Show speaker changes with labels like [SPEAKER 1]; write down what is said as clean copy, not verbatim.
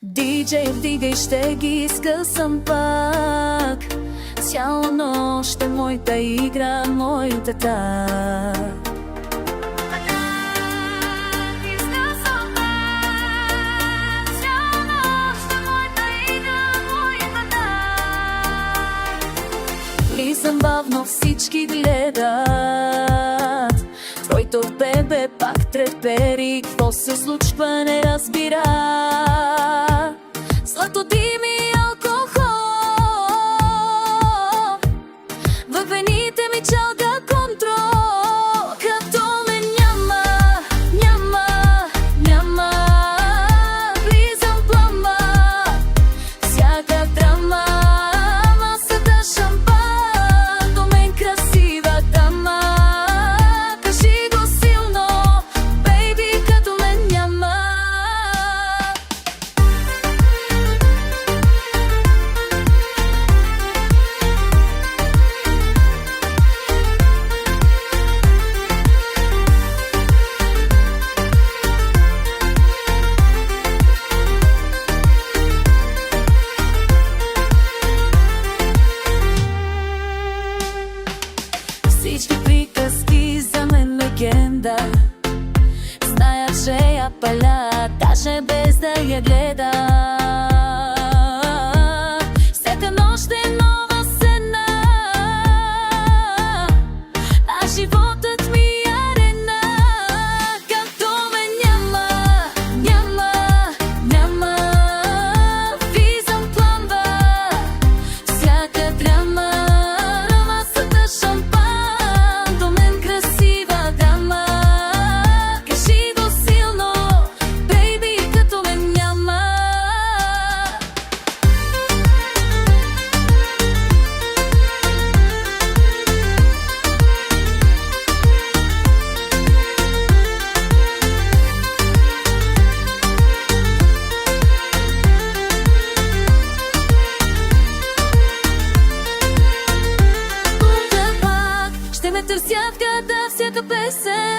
[SPEAKER 1] Диджей, вдигай, ще ги скъсам пак. Цяла нощ е моята игра, моята так. Влизам бавно, всички гледат. Твоето бебе пак трепери, какво се случва не разбира. Сладкодим и алкохол, във вените ми чалга контрол. Като ме няма, няма, няма, влизам в плама, всяка драма. Масата шампан, до мен красива дама. Кажи го силно, бейби, като ме няма. Всички приказки за мен легенда. Зная, че я паля, даже без да я гледа. Всяка нощ е нова сцена, а животът ми е арена. Като ме няма, няма, няма, влизам в пламба, всяка драма. Масата шампан, до мен красива дама. Кажи го силно, бейби, като ме няма. Ще ме търсят гада всяка песен.